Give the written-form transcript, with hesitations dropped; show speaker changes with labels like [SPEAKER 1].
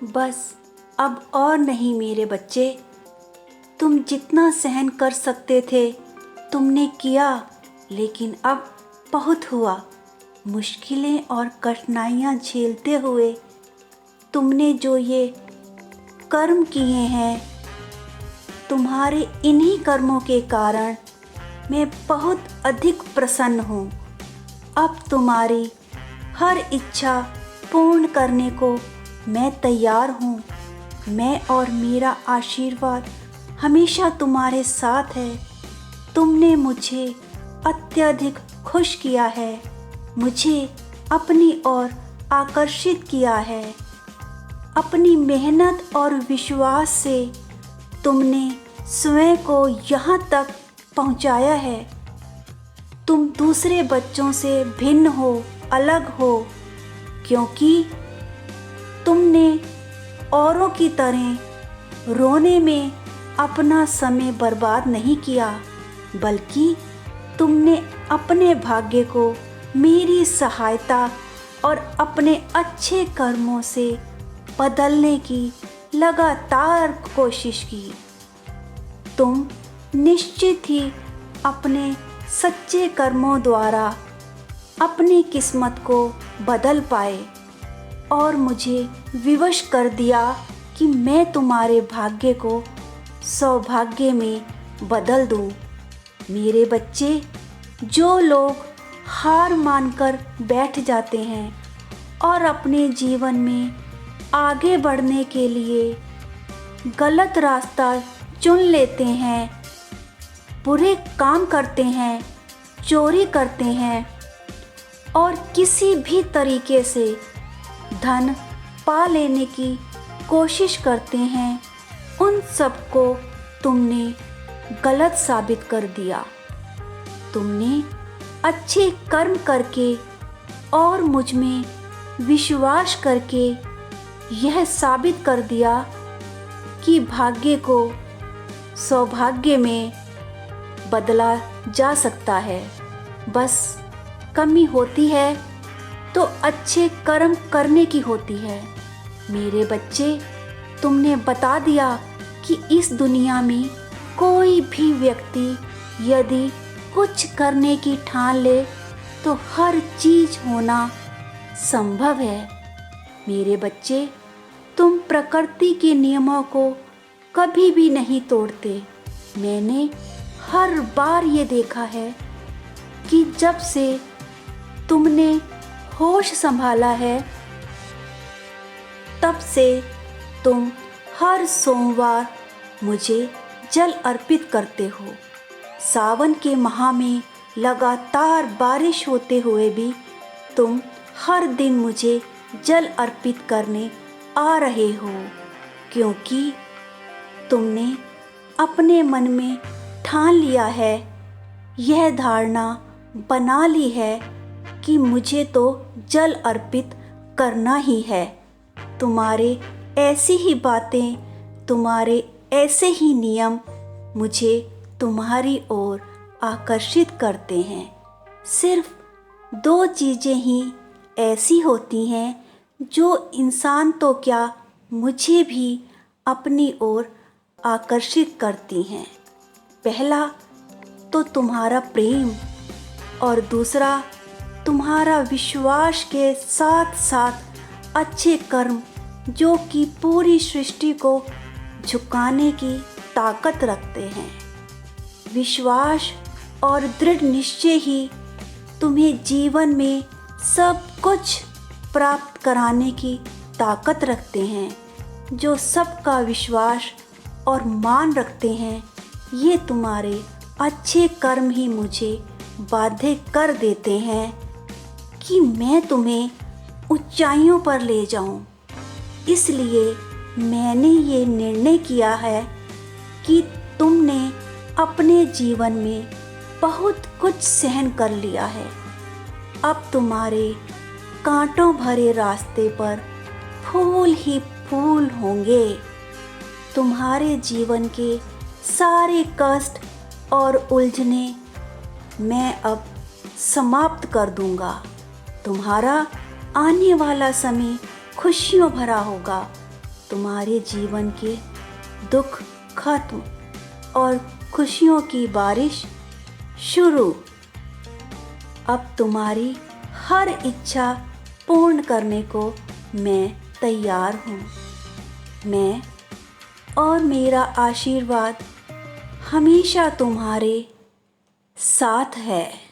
[SPEAKER 1] बस अब और नहीं मेरे बच्चे। तुम जितना सहन कर सकते थे तुमने किया, लेकिन अब बहुत हुआ। मुश्किलें और कठिनाइयाँ झेलते हुए तुमने जो ये कर्म किए हैं, तुम्हारे इन्हीं कर्मों के कारण मैं बहुत अधिक प्रसन्न हूँ। अब तुम्हारी हर इच्छा पूर्ण करने को मैं तैयार हूँ। मैं और मेरा आशीर्वाद हमेशा तुम्हारे साथ है। तुमने मुझे अत्यधिक खुश किया है, मुझे अपनी ओर आकर्षित किया है। अपनी मेहनत और विश्वास से तुमने स्वयं को यहाँ तक पहुँचाया है। तुम दूसरे बच्चों से भिन्न हो, अलग हो, क्योंकि तुमने औरों की तरह रोने में अपना समय बर्बाद नहीं किया, बल्कि तुमने अपने भाग्य को मेरी सहायता और अपने अच्छे कर्मों से बदलने की लगातार कोशिश की। तुम निश्चित ही अपने सच्चे कर्मों द्वारा अपनी किस्मत को बदल पाए और मुझे विवश कर दिया कि मैं तुम्हारे भाग्य को सौभाग्य में बदल दूं। मेरे बच्चे, जो लोग हार मानकर बैठ जाते हैं और अपने जीवन में आगे बढ़ने के लिए गलत रास्ता चुन लेते हैं, बुरे काम करते हैं, चोरी करते हैं और किसी भी तरीके से धन पा लेने की कोशिश करते हैं, उन सबको तुमने गलत साबित कर दिया। तुमने अच्छे कर्म करके और मुझ में विश्वास करके यह साबित कर दिया कि भाग्य को सौभाग्य में बदला जा सकता है। बस कमी होती है तो अच्छे कर्म करने की होती है। मेरे बच्चे, तुमने बता दिया कि इस दुनिया में कोई भी व्यक्ति यदि कुछ करने की ठान ले तो हर चीज होना संभव है। मेरे बच्चे, तुम प्रकृति के नियमों को कभी भी नहीं तोड़ते। मैंने हर बार ये देखा है कि जब से तुमने होश संभाला है, तब से तुम हर सोमवार मुझे जल अर्पित करते हो। सावन के माह में लगातार बारिश होते हुए भी तुम हर दिन मुझे जल अर्पित करने आ रहे हो, क्योंकि तुमने अपने मन में ठान लिया है, यह धारणा बना ली है कि मुझे तो जल अर्पित करना ही है। तुम्हारे ऐसी ही बातें, तुम्हारे ऐसे ही नियम मुझे तुम्हारी ओर आकर्षित करते हैं। सिर्फ दो चीज़ें ही ऐसी होती हैं जो इंसान तो क्या, मुझे भी अपनी ओर आकर्षित करती हैं। पहला तो तुम्हारा प्रेम और दूसरा तुम्हारा विश्वास के साथ साथ अच्छे कर्म, जो कि पूरी सृष्टि को झुकाने की ताकत रखते हैं। विश्वास और दृढ़ निश्चय ही तुम्हें जीवन में सब कुछ प्राप्त कराने की ताकत रखते हैं। जो सबका विश्वास और मान रखते हैं, ये तुम्हारे अच्छे कर्म ही मुझे बाध्य कर देते हैं कि मैं तुम्हें ऊंचाइयों पर ले जाऊं। इसलिए मैंने ये निर्णय किया है कि तुमने अपने जीवन में बहुत कुछ सहन कर लिया है। अब तुम्हारे कांटों भरे रास्ते पर फूल ही फूल होंगे। तुम्हारे जीवन के सारे कष्ट और उलझने मैं अब समाप्त कर दूंगा। तुम्हारा आने वाला समय खुशियों भरा होगा। तुम्हारे जीवन के दुख खत्म और खुशियों की बारिश शुरू। अब तुम्हारी हर इच्छा पूर्ण करने को मैं तैयार हूँ। मैं और मेरा आशीर्वाद हमेशा तुम्हारे साथ है।